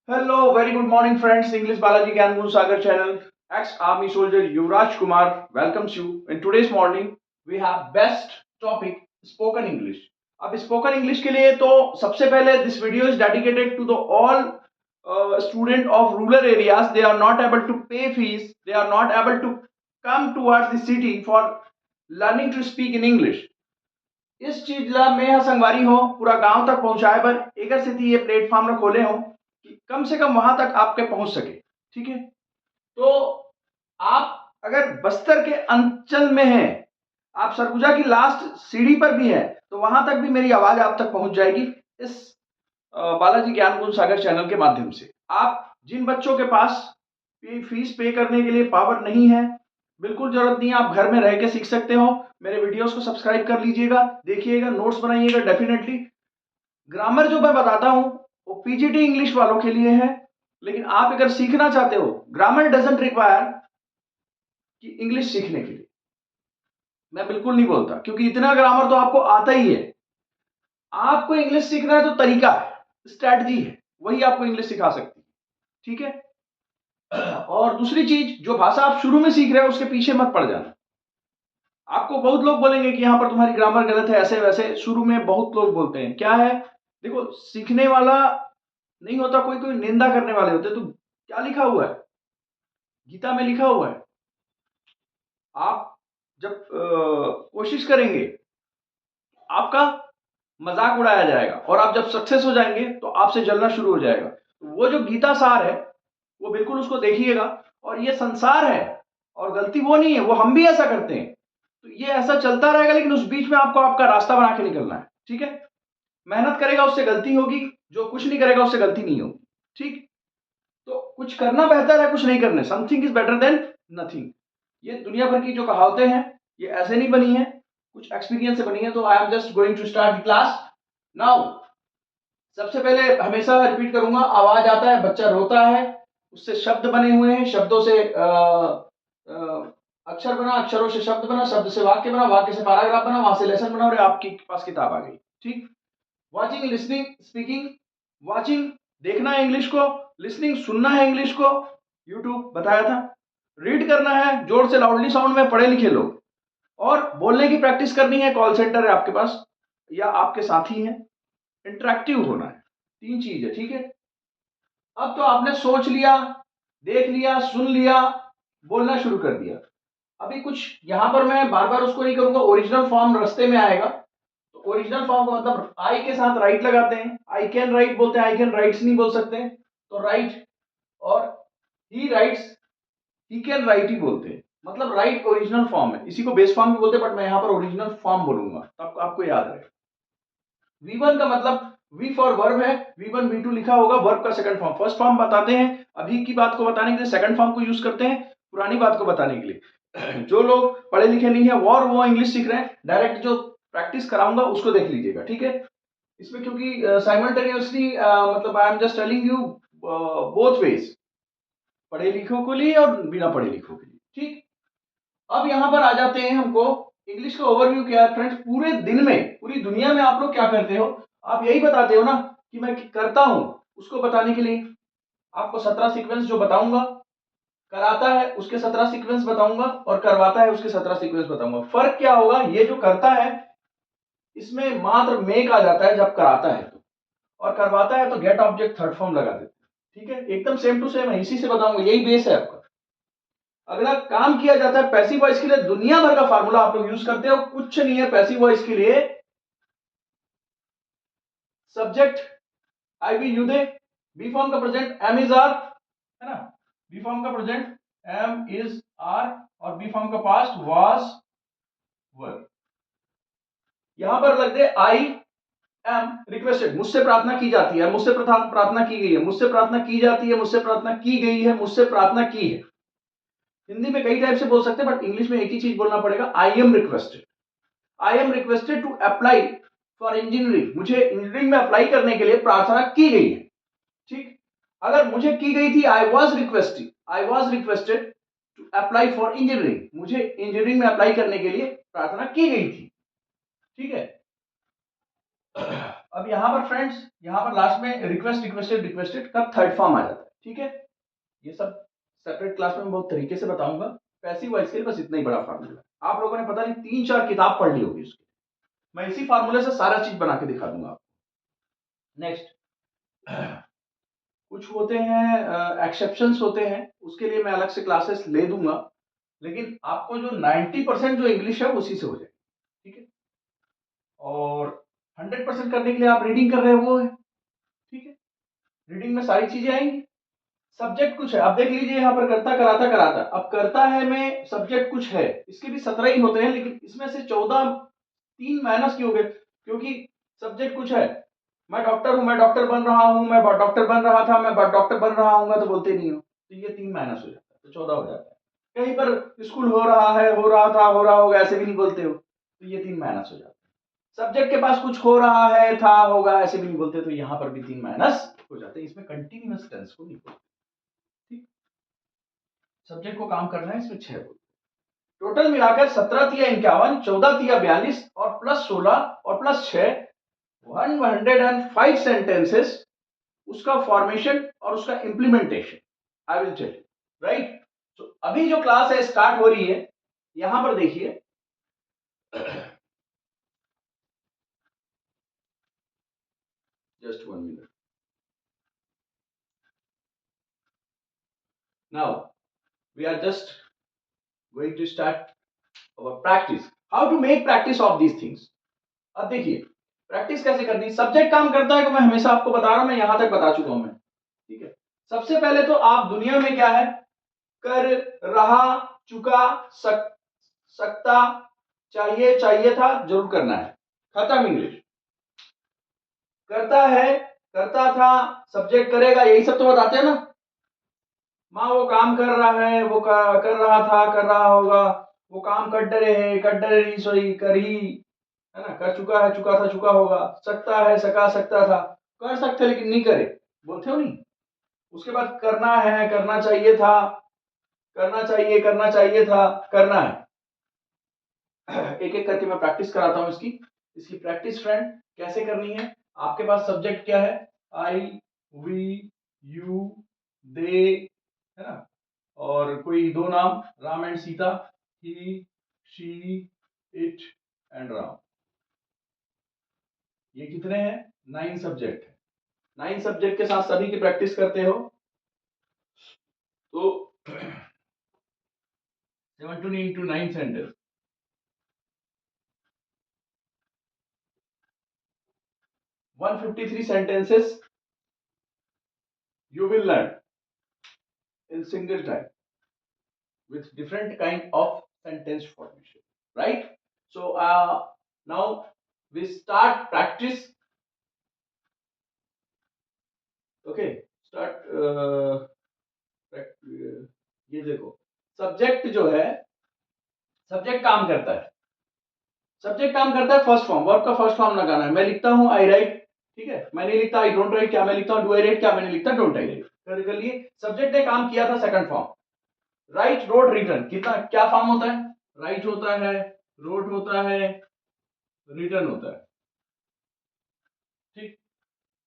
Hello, very good morning, friends. English Balaji Gyan Guru Sagar channel. Ex-Army soldier Yuvraj Kumar welcomes you. In today's morning, we have best topic spoken English. अब spoken English के लिए तो सबसे पहले this video is dedicated to the all student of rural areas. They are not able to pay fees. They are not able to come towards the city for learning to speak in English. इस चीज ला मैं यहाँ संगवारी हो पूरा गांव तक पहुंचाए पर एक स्थिति ये प्लेटफॉर्म खोले हो कि कम से कम वहां तक आपके पहुंच सके। ठीक है, तो आप अगर बस्तर के अंचल में हैं, आप सरगुजा की लास्ट सीढ़ी पर भी हैं, तो वहां तक भी मेरी आवाज आप तक पहुंच जाएगी इस बालाजी ज्ञान गुण सागर चैनल के माध्यम से। आप जिन बच्चों के पास फीस पे करने के लिए पावर नहीं है, बिल्कुल जरूरत नहीं है, आप घर में रह के सीख सकते हो। मेरे वीडियोस को सब्सक्राइब कर लीजिएगा, देखिएगा, नोट्स बनाइएगा डेफिनेटली। ग्रामर जो मैं बताता हूं वो पीजीटी इंग्लिश वालों के लिए है, लेकिन आप अगर सीखना चाहते हो, ग्रामर डजंट रिक्वायर कि इंग्लिश सीखने के लिए मैं बिल्कुल नहीं बोलता, क्योंकि इतना ग्रामर तो आपको आता ही है। आपको इंग्लिश सीखना है तो तरीका है, स्ट्रैटेजी है, वही आपको इंग्लिश सिखा सकती है। ठीक है, और दूसरी चीज, जो भाषा आप शुरू में सीख रहे हो उसके पीछे मत पड़ जाना। आपको बहुत लोग बोलेंगे कि यहां पर तुम्हारी ग्रामर गलत है, ऐसे वैसे शुरू में बहुत लोग बोलते हैं। क्या है, देखो, सीखने वाला नहीं होता, कोई कोई निंदा करने वाले होते। तो क्या लिखा हुआ है गीता में, लिखा हुआ है, आप जब कोशिश करेंगे आपका मजाक उड़ाया जाएगा, और आप जब सक्सेस हो जाएंगे तो आपसे जलना शुरू हो जाएगा। तो वो जो गीता सार है वो बिल्कुल उसको देखिएगा। और ये संसार है, और गलती वो नहीं है, वो हम भी ऐसा करते हैं। तो ये ऐसा चलता रहेगा, लेकिन उस बीच में आपको आपका रास्ता बना के निकलना है। ठीक है, मेहनत करेगा उससे गलती होगी, जो कुछ नहीं करेगा उससे गलती नहीं होगी। ठीक, तो कुछ करना बेहतर है कुछ नहीं करने, something is better than nothing. ये दुनिया भर की जो कहावतें हैं ये ऐसे नहीं बनी है, कुछ एक्सपीरियंस से बनी है। तो I am just going to start the class now. सबसे पहले हमेशा रिपीट करूंगा, आवाज आता है, बच्चा रोता है, उससे शब्द बने हुए हैं, शब्दों से अक्षर बना, अक्षरों से शब्द बना, शब्द से वाक्य बना, वाक्य से पैराग्राफ बना, वहां से लेसन बना, और आपके पास किताब आ गई। ठीक, वाचिंग, लिसनिंग, स्पीकिंग। वाचिंग देखना है इंग्लिश को, लिसनिंग सुनना है इंग्लिश को, यूट्यूब बताया था। रीड करना है जोर से, लाउडली साउंड में, पढ़े लिखे लोग। और बोलने की प्रैक्टिस करनी है, कॉल सेंटर है आपके पास या आपके साथी हैं। इंटरेक्टिव होना है, तीन चीज है। ठीक है, अब तो आपने सोच लिया, देख लिया, सुन लिया, बोलना शुरू कर दिया। अभी कुछ यहां पर मैं बार बार उसको नहीं करूंगा, ओरिजिनल फॉर्म रास्ते में आएगा। तो ओरिजिनल फॉर्म का मतलब आई के साथ राइट लगाते हैं, आई कैन राइट बोलते हैं, आई कैन राइट्स नहीं बोल सकते। तो राइट, और he writes, he can write ही बोलते हैं। मतलब राइट ओरिजिनल फॉर्म है, इसी को बेस फॉर्म भी बोलते हैं, बट मैं यहां पर ओरिजिनल फॉर्म बोलूंगा, तब आपको याद रहे। V1 का मतलब V फॉर वर्ब है, V1 V2 लिखा होगा, वर्ब का सेकंड फॉर्म। फर्स्ट फॉर्म बताते हैं अभी की बात को बताने के लिए, सेकंड फॉर्म को यूज करते हैं पुरानी बात को बताने के लिए। जो लोग पढ़े लिखे नहीं है और वो इंग्लिश सीख रहे हैं, डायरेक्ट जो प्रैक्टिस कराऊंगा उसको देख लीजिएगा। ठीक है, इसमें क्योंकि साइमल्टेनियसली मतलब आई am just telling you both ways, पढ़े लिखों के लिए और बिना पढ़े लिखों के लिए। ठीक, अब यहां पर आ जाते हैं हमको इंग्लिश का ओवरव्यू क्या है। फ्रेंड्स, पूरे दिन में, पूरी दुनिया में आप लोग क्या करते हो, आप यही बताते हो ना कि मैं करता हूं। उसको बताने के लिए आपको 17 सीक्वेंस जो बताऊंगा, कराता है उसके 17 सीक्वेंस बताऊंगा, और करवाता है उसके 17 सीक्वेंस बताऊंगा। फर्क क्या होगा, ये जो करता है इसमें मात्र मेक आ जाता है जब कराता है तो, और करवाता है तो गेट ऑब्जेक्ट थर्ड फॉर्म लगा देते हैं। ठीक है, एकदम सेम टू सेम है, इसी से बताऊंगा, यही बेस है आपका। अगला काम किया जाता है पैसिव वॉइस के लिए, दुनिया भर का फार्मूला आप लोग यूज करते हो, कुछ नहीं है पैसिव वॉइस के लिए। Subject I we you they, be form का प्रेजेंट एम इज आर, है ना, बी फॉर्म का प्रेजेंट एम इज आर, और बी फॉर्म का पास्ट वाज वर। यहां पर लग दे आई एम रिक्वेस्टेड, मुझसे प्रार्थना की जाती है, मुझसे प्रार्थना की गई है, मुझसे प्रार्थना की जाती है, मुझसे प्रार्थना की गई है, मुझसे प्रार्थना की है। हिंदी में कई टाइप से बोल सकते हैं, बट इंग्लिश में एक ही चीज बोलना पड़ेगा, I am requested. I am requested to apply for engineering, मुझे इंजीनियरिंग में अप्लाई करने के लिए प्रार्थना की गई है। ठीक, अगर मुझे की गई थी I was requested to apply for engineering, मुझे इंजीनियरिंग में अप्लाई करने के लिए प्रार्थना की गई थी। ठीक है, अब यहाँ पर फ्रेंड्स, यहाँ पर लास्ट में रिक्वेस्ट रिक्वेस्टेड रिक्वेस्टेड का थर्ड फॉर्म आ जाता है, ठीक है। ये सब सेपरेट क्लास में बहुत तरीके से बताऊंगा। पैसिव वॉइस के लिए बस इतना ही बड़ा फार्मूला है। आप लोगों ने पता नहीं 3-4 किताब पढ़ ली होगी उसकी, मैं इसी फार्मूले से सारा चीज बना के दिखा दूंगा आपको। नेक्स्ट, कुछ होते हैं एक्सेप्शंस होते हैं, उसके लिए मैं अलग से क्लासेस ले दूंगा, लेकिन आपको जो 90% जो इंग्लिश है उसी से हो जाएगी, ठीक है। और 100% करने के लिए आप रीडिंग कर रहे हो वो है, ठीक है। रीडिंग में सारी चीजें आएंगी। सब्जेक्ट कुछ है, अब देख लीजिए यहाँ पर करता कराता कराता, अब करता है में सब्जेक्ट कुछ है, इसके भी 17 ही होते हैं, लेकिन इसमें से 14 3 माइनस क्यों हो गए, क्योंकि सब्जेक्ट कुछ है। मैं डॉक्टर हूं, मैं डॉक्टर बन रहा हूं, मैं डॉक्टर बन रहा था, मैं डॉक्टर बन रहा हूंगा, तो बोलते नहीं हो, तो ये 3 माइनस हो जाता है, तो 14 हो जाता है। कहीं पर स्कूल हो रहा है, हो रहा था, हो रहा होगा, ऐसे भी नहीं बोलते हो, तो ये 3 माइनस हो जाता है। सब्जेक्ट के पास कुछ हो रहा है, था, होगा, ऐसे भी नहीं बोलते, तो यहाँ पर भी 3 माइनस हो जाते हैं। इसमें कंटिन्यूअस टेंस को नहीं बोलते, ठीक। सब्जेक्ट को काम करना है, इसमें 6 बोलते। टोटल मिलाकर 17 तिया 51, 14 तिया 42 और प्लस 16 और प्लस 6, 105 सेंटेंसेस, उसका फॉर्मेशन और उसका implementation I will tell you, right. तो अभी जो क्लास है स्टार्ट हो रही है, यहां पर देखिए, just 1 minute. Now we are just going to start our practice, how to make practice of these things। अब देखिए प्रैक्टिस कैसे करनी। सब्जेक्ट काम करता है, तो मैं हमेशा आपको बता रहा हूं, मैं यहां तक बता चुका हूं मैं, ठीक है। सबसे पहले तो आप दुनिया में क्या है, कर, रहा, चुका, सकता, चाहिए, चाहिए था, जरूर करना है, खत्म इंग्लिश। करता है, करता था, सब्जेक्ट करेगा, यही सब तो बताते हैं ना। माँ वो काम कर रहा है, वो कर रहा था, कर रहा होगा, वो काम कर डरे है, कर डरे रही, सोई कर ही, है ना, कर चुका है, चुका था, चुका होगा, सकता है, सका, सकता था, कर सकते लेकिन नहीं करे, बोलते हो नहीं। उसके बाद करना है, करना चाहिए था, करना चाहिए, करना चाहिए था, करना है। एक एक करके मैं प्रैक्टिस कराता हूं इसकी। इसकी प्रैक्टिस फ्रेंड कैसे करनी है। आपके पास सब्जेक्ट क्या है, आई, वी, यू, दे, है ना, और कोई 2 नाम, Ram and Sita, he, she, it and Ram. ये कितने हैं, 9 सब्जेक्ट है। 9 सब्जेक्ट के साथ सभी की प्रैक्टिस करते हो, तो 17 into 9 sentence, 153 sentences you will learn in single time with different kind of sentence formation, right? So now we start practice. Okay, start ये देखो, सब्जेक्ट जो है, सब्जेक्ट काम करता है, सब्जेक्ट काम करता है फर्स्ट फॉर्म, वर्ब का फर्स्ट फॉर्म लगाना है। मैं लिखता हूं आई राइट, ठीक है, मैं नहीं लिखता आई डोंट राइट, क्या मैं लिखता हूं डू आई राइट, क्या मैं नहीं लिखता डोंट आई राइट। कर लिए, सब्जेक्ट ने काम किया था second form. Write, wrote, written, कितना क्या फॉर्म होता है, राइट होता है, रोट होता है, रिटर्न होता है, ठीक।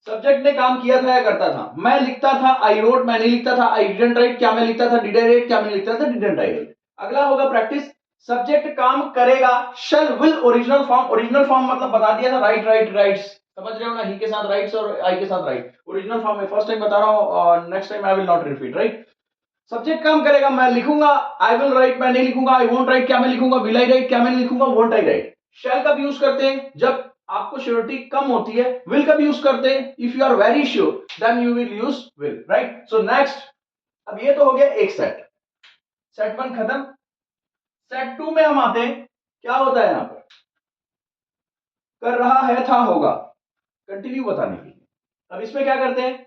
सब्जेक्ट ने काम किया था या करता था, मैं लिखता था आई रोट, मैं नहीं लिखता था आई डिडंट राइट, क्या मैं लिखता था डिड आई राइट, क्या मैं लिखता था डिडंट आई राइट। अगला होगा प्रैक्टिस, सब्जेक्ट काम करेगा, shall, will, original form. Original form मतलब बता दिया था, राइट राइट राइट्स, समझ रहे हो ना, ही के साथ राइट्स और आई के साथ राइट, ओरिजिनल फॉर्म में फर्स्ट टाइम बता रहा हूं और next time I will not repeat, right. Subject काम करेगा, मैं लिखूंगा आई विल राइट, मैं नहीं लिखूंगा आई वोंट राइट, क्या मैं लिखूंगा विल आई राइट, क्या मैं नहीं लिखूंगा वोंट आई राइट। शैल कब यूज करते हैं, जब आपको श्योरिटी कम होती है। विल कब यूज करते हैं, if you are very sure then you will use will, right. So next, अब ये तो हो गया एक सेट, सेट 1 खत्म। सेट 2 में हम आते हैं, क्या होता है यहां पर, कर रहा है, था, होगा, कंटिन्यू बताने के लिए। अब इसमें क्या करते हैं,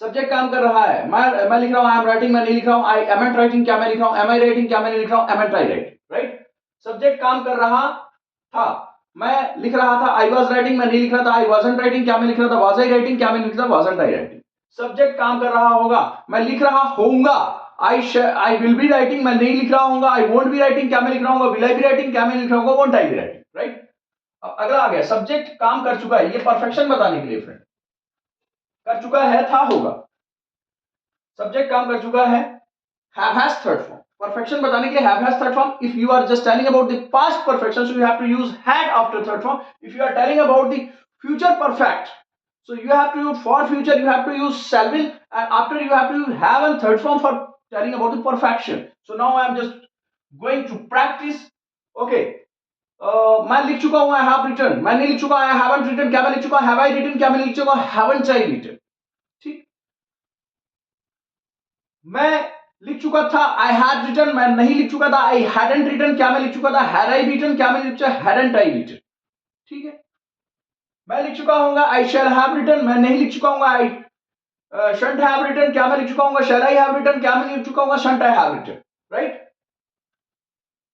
सब्जेक्ट काम कर रहा है, मैं लिख रहा हूं आई एम राइटिंग, मैं नहीं लिख रहा हूं आई एम नॉट राइटिंग, क्या मैं लिख रहा हूं एम आई राइटिंग, क्या मैं नहीं लिख रहा हूं एम एंट आई राइट, राइट। सब्जेक्ट काम कर रहा था, मैं लिख रहा था आई वाज राइटिंग, मैं नहीं लिख रहा था आई वाजंट राइटिंग, क्या मैं लिख रहा था वाज आई राइटिंग, क्या मैं लिख रहा था वाजंट आई राइटिंग। सब्जेक्ट काम कर रहा होगा, मैं लिख रहा होऊंगा आई विल बी राइटिंग, मैं नहीं लिख रहा हूंगा आई वोंट बी राइटिंग, क्या मैं लिख रहा हूंगा विल आई बी राइटिंग, क्या मैं लिख रहा हूंगा won't I be writing, right. अब अगला आ गया, सब्जेक्ट काम कर चुका है, ये परफेक्शन बताने के लिए फ्रेंड, कर चुका है था होगा, सब्जेक्ट काम कर चुका है, have has third form, perfection बताने के लिए have has third form. If you are just telling about the past perfection, so you have to use had after third form. If you are telling about the future perfect, so you have to use for future, you have to use shall will, and after you have to have a third form for telling about the perfection. So now I am just going to practice. Okay, मैं लिख चुका हूं, I have written, मैं नहीं लिख चुका, I haven't written, क्या मैं लिख चुका, have I written, क्या मैं लिख चुका, haven't I written. ठीक, मैं लिख चुका था, आई हैड रिटन, मैं नहीं लिख चुका था, आई हैडंट रिटन, क्या मैं लिख चुका था, हैड आई रिटन, क्या मैं लिख चुका, हैडंट आई रिटन. ठीक है, मैं लिख चुका हूंगा, आई शैल हैव रिटन, मैं नहीं लिख चुका हूंगा, आई शंट हैव रिटन, क्या मैं लिख चुका हूंगा, शैल आई हैव रिटन, क्या मैं लिख चुका हूंगा, shan't I have written. Right,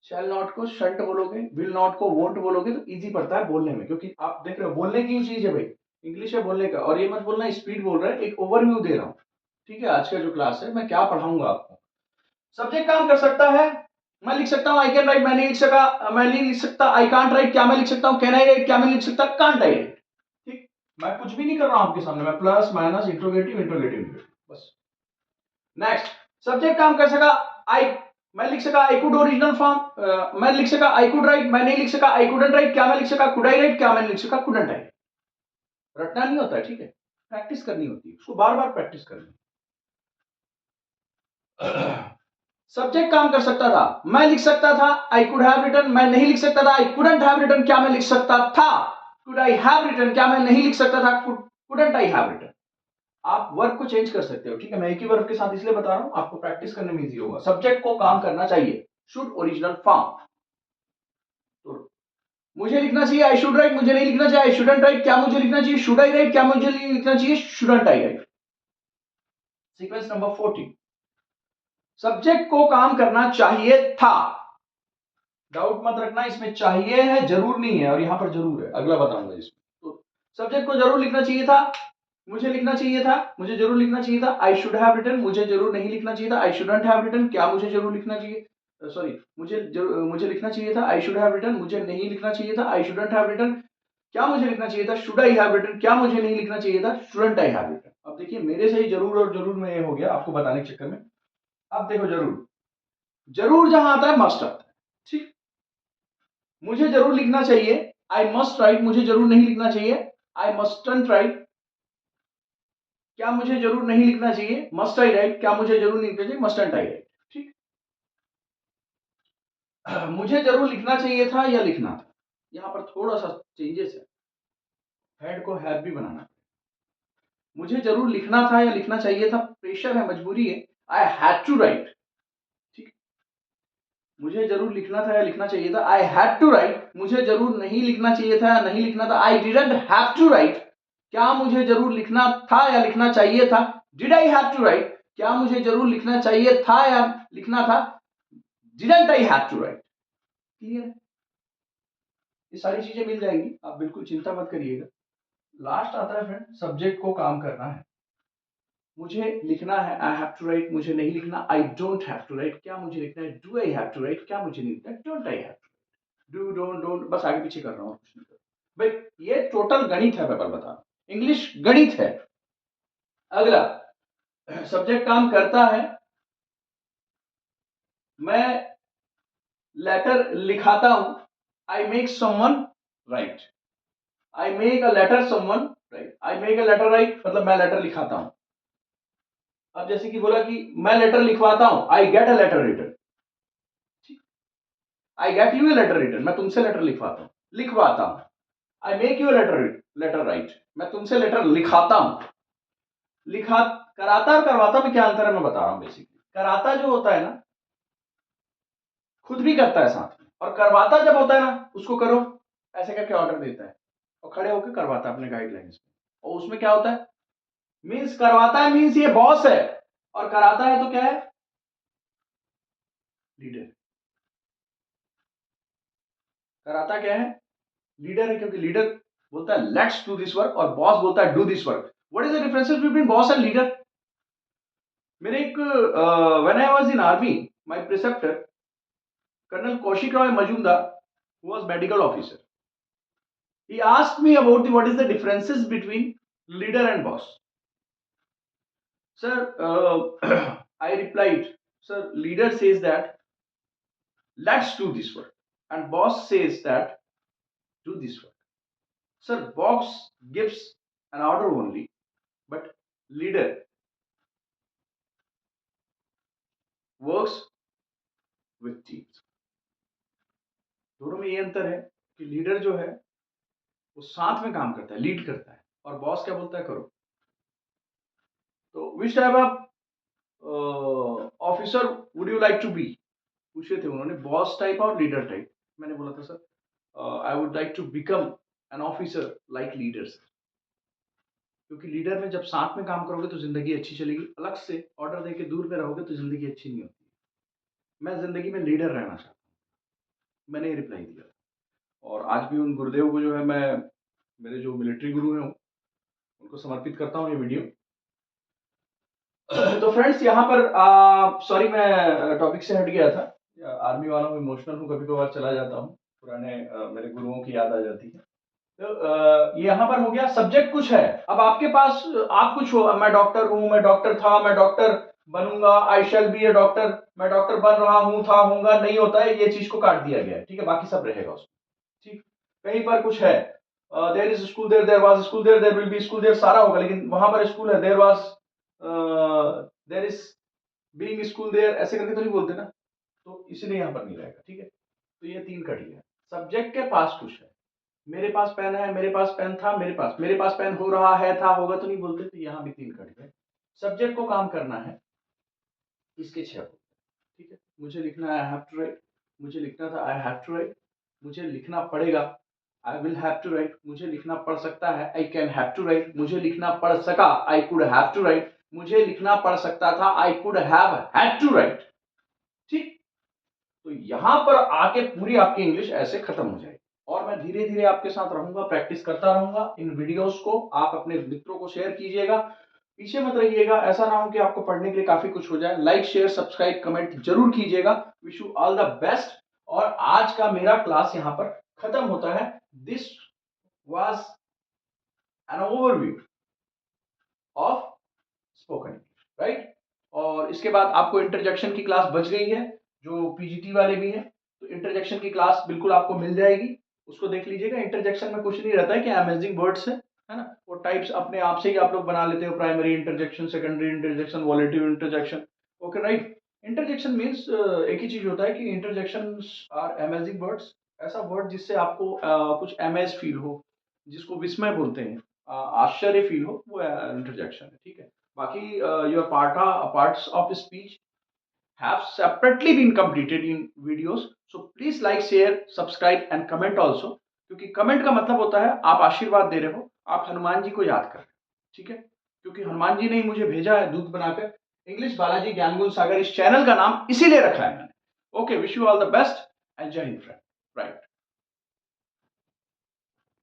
shall not को शंट बोलोगे, विल नॉट को वोंट बोलोगे तो इजी पड़ता है बोलने में, क्योंकि आप देख रहे हो बोलने की चीज है भाई, इंग्लिश है बोलने का, और ये मत बोलना स्पीड बोल रहा है, एक ओवरव्यू दे रहा हूं. ठीक है, आज का जो क्लास है मैं क्या पढ़ाऊंगा आपको. सब्जेक्ट काम कर सकता है, मैं लिख सकता हूं आई कैन राइट, मैं नहीं लिख सका, मैं नहीं लिख सकता आई कांट राइट, क्या मैं लिख सकता हूं कैन आई राइट, क्या मैं लिख सकता कांट आई राइट. ठीक, मैं कुछ भी नहीं कर रहा हूं आपके सामने, मैं प्लस माइनस इंट्रोगेटिव इंट्रोगेटिव बस. नेक्स्ट, सब्जेक्ट काम कर सका, आई, मैं लिख सका आई कुड ओरिजिनल फॉर्म, मैं लिख सका आई कुड राइट, मैं नहीं लिख सका आई कुडंट राइट, क्या मैं लिख सका कुड आई राइट, क्या मैं लिख सका कुडंट आई. रटना नहीं होता है, ठीक है, प्रैक्टिस करनी होती है, उसको बार बार प्रैक्टिस करनी. सब्जेक्ट काम कर सकता था, मैं लिख सकता था आई कुड हैव रिटन, मैं नहीं लिख सकता था आई कुडंट हैव रिटन, क्या मैं लिख सकता था कुड आई हैव रिटन, क्या मैं नहीं लिख सकता था कुडंट आई हैव रिटन. आप वर्ब को चेंज कर सकते हो. ठीक है, मैं एक ही वर्ब के साथ इसलिए बता रहा हूं, आपको प्रैक्टिस करने में इजी होगा. सब्जेक्ट को काम करना चाहिए, शुड ओरिजिनल फॉर्म. तो मुझे लिखना चाहिए आई शुड राइट, मुझे नहीं लिखना चाहिए आई शुडंट राइट, क्या मुझे लिखना चाहिए शुड आई राइट, क्या मुझे लिखना चाहिए शुडंट आई राइट. सीक्वेंस नंबर 14, सब्जेक्ट को काम करना चाहिए था. डाउट मत रखना, इसमें चाहिए है जरूर नहीं है, और यहां पर जरूर है, अगला बताऊंगा इसमें. तो सब्जेक्ट को जरूर लिखना चाहिए था, मुझे लिखना चाहिए था, मुझे जरूर लिखना चाहिए था, आई शुड हैव रिटन, मुझे जरूर नहीं लिखना चाहिए था, आई शुडंट हैव रिटन, क्या मुझे जरूर लिखना चाहिए, सॉरी मुझे लिखना चाहिए था, आई शुड हैव रिटन, मुझे नहीं लिखना चाहिए था, आई शुडंट हैव रिटन, क्या मुझे लिखना चाहिए था, शुड आई हैव रिटन, क्या मुझे नहीं लिखना चाहिए था, शुडंट आई हैव रिटन. अब देखिए मेरे से ही जरूर और जरूर में ये हो गया आपको बताने के चक्कर में. अब देखो, जरूर, जरूर जहां आता है मस्ट आता है. ठीक, मुझे जरूर लिखना चाहिए, आई मस्ट राइट, मुझे जरूर नहीं लिखना चाहिए, आई मस्टंट राइट, क्या मुझे जरूर नहीं लिखना चाहिए, मस्ट आई राइट, क्या मुझे जरूर नहीं लिखना चाहिए, मस्टंट आई राइट. ठीक, मुझे जरूर लिखना चाहिए था या लिखना था, यहां पर थोड़ा सा चेंजेस है, हेड को हैव भी बनाना है. मुझे जरूर लिखना था या लिखना चाहिए था, प्रेशर है, मजबूरी है, आई हैड टू राइट. ठीक, मुझे जरूर लिखना था या लिखना चाहिए था, आई हैड टू राइट, मुझे जरूर नहीं लिखना चाहिए था या नहीं लिखना था, I didn't have to write, क्या मुझे जरूर लिखना था या लिखना चाहिए था, did I have to write, क्या मुझे जरूर लिखना चाहिए था या लिखना था, didn't I have to write. Clear, ये सारी चीजें मिल जाएंगी, आप बिल्कुल चिंता मत करिएगा. लास्ट आता है फ्रेंड, सब्जेक्ट को काम करना है, मुझे लिखना है आई हैव टू राइट, मुझे नहीं लिखना I don't have to write, क्या मुझे लिखना है do I have to write, क्या मुझे नहीं लिखना don't I have to, do don't don't, बस आगे पीछे कर रहा हूँ कुछ नहीं कर रहा भाई. ये टोटल गणित है, पेपर बता रहा हूं, इंग्लिश गणित है. अगला, सब्जेक्ट काम करता है, मैं लेटर लिखाता हूं, I make someone write, I make a letter someone write, I make a letter write, मतलब मैं लेटर लिखाता हूं. अब जैसे कि बोला कि मैं लेटर लिखवाता हूं, I get a letter written. I get you a letter written, मैं तुमसे लेटर लिखवाता हूं, लिखवाता हूं. I make you letter letter write, मैं तुमसे लेटर लिखाता हूं. लिखा, कराता और करवाता में क्या अंतर है मैं बता रहा हूं. बेसिकली कराता जो होता है ना, खुद भी करता है साथ में, और करवाता जब होता है ना, उसको करो ऐसे करके ऑर्डर देता है और खड़े होकर करवाता है अपने गाइडलाइंस में. और उसमें क्या होता है, मीन्स करवाता है मीन्स ये बॉस है, और कराता है तो क्या है, लीडर. कराता क्या है, लीडर है, क्योंकि लीडर बोलता है लेट्स डू दिस वर्क और बॉस बोलता है do this work. What is the differences between boss and leader. मेरे एक when I was in army, my preceptor colonel Kaushik Roy Majumdar, who was medical officer. He asked me about what is the differences between leader and boss. Sir, I replied, sir, leader says that let's do this work, and boss says that do this work. Sir, boss gives an order only, but leader works with teams. दोनों में ये अंतर है कि leader जो है वो साथ में काम करता है, लीड करता है, और बॉस क्या बोलता है करो. तो which type of officer would you like to be, पूछे थे उन्होंने, बॉस टाइप और लीडर टाइप. मैंने बोला था sir I would like to become an officer like leaders, क्योंकि लीडर में जब साथ में काम करोगे तो जिंदगी अच्छी चलेगी, अलग से ऑर्डर देके दूर में रहोगे तो जिंदगी अच्छी नहीं होती. मैं जिंदगी में लीडर रहना चाहता हूँ, मैंने ये रिप्लाई दिया. और आज भी उन गुरुदेव को जो है मैं, मेरे जो मिलिट्री गुरु हैं उनको समर्पित करता हूँ ये वीडियो. तो फ्रेंड्स यहाँ पर सॉरी मैं टॉपिक से हट गया था. आर्मी वालों में इमोशनल हूँ, कभी कभार चला जाता हूँ, पुराने मेरे गुरुओं की याद आ जाती है. तो यहाँ पर हो गया, सब्जेक्ट कुछ है, अब आपके पास आप कुछ हो, मैं डॉक्टर हूँ, मैं डॉक्टर था, मैं डॉक्टर बनूंगा, आई शैल बी ए डॉक्टर, मैं डॉक्टर बन रहा हूँ, था, होऊंगा, नहीं होता है, ये चीज को काट दिया गया है. ठीक है, बाकी सब रहेगा उसमें. ठीक, कहीं पर कुछ है, there is school there, there was school there, there will be school there, सारा होगा, लेकिन वहां पर स्कूल है, there was there is being school there, ऐसे करके तो नहीं बोलते ना, तो इसलिए यहाँ पर नहीं रहेगा. ठीक है, तो ये तीन कट गया. सब्जेक्ट के पास कुछ है, मेरे पास पेन है, मेरे पास पेन था, मेरे पास पेन हो रहा है, था, होगा तो नहीं बोलते, तो यहाँ भी तीन कट गए. सब्जेक्ट को काम करना है, इसके छह होते हैं. ठीक है, मुझे लिखना है, आई हैव टू राइट, मुझे लिखना था, आई हैव टू राइट, मुझे लिखना पड़ेगा, I will have to write, मुझे लिखना पड़ सकता है, I can have to write, मुझे लिखना पड़ सका, I could have to write, मुझे लिखना पड़ सकता था, I could have had to write. ठीक, तो यहां पर आके पूरी आपकी इंग्लिश ऐसे खत्म हो जाएगी. और मैं धीरे धीरे आपके साथ रहूंगा, प्रैक्टिस करता रहूंगा. इन वीडियोस को आप अपने मित्रों को शेयर कीजिएगा, पीछे मत रहिएगा. ऐसा ना हो कि आपको पढ़ने के लिए काफी कुछ हो जाए. लाइक, शेयर, सब्सक्राइब, कमेंट जरूर कीजिएगा. Wish you all the best. और आज का मेरा क्लास यहां पर खत्म होता है. This was an overview of spoken English, right. और इसके बाद आपको इंटरजेक्शन की क्लास बच गई है, जो पीजीटी वाले भी हैं, तो इंटरजेक्शन की क्लास बिल्कुल आपको मिल जाएगी, उसको देख लीजिएगा. इंटरजेक्शन में कुछ नहीं रहता है कि अमेजिंग वर्ड्स है ना, वो टाइप्स अपने आप से ही आप लोग बना लेते हो, primary interjection, secondary interjection, volitive interjection. Okay, right. Interjection means एक ही चीज होता है कि इंटरजेक्शन आर अमेजिंग वर्ड्स, ऐसा वर्ड जिससे आपको कुछ अमेज फील हो, जिसको विस्मय बोलते हैं, आश्चर्य फील हो, वो इंटरजेक्शन है. ठीक है, बाकी your parts of speech have separately been completed in videos, so please like, share, subscribe and comment also, क्योंकि कमेंट का मतलब होता है आप आशीर्वाद दे रहे हो, आप हनुमान जी को याद कर रहे हो. ठीक है, क्योंकि हनुमान जी ने ही मुझे भेजा है दूत बनाकर. इंग्लिश बालाजी ज्ञान गुण सागर इस चैनल का नाम इसीलिए रखा है मैंने. Okay, wish you all the best and जय हिंद फ्रेंड. राइट.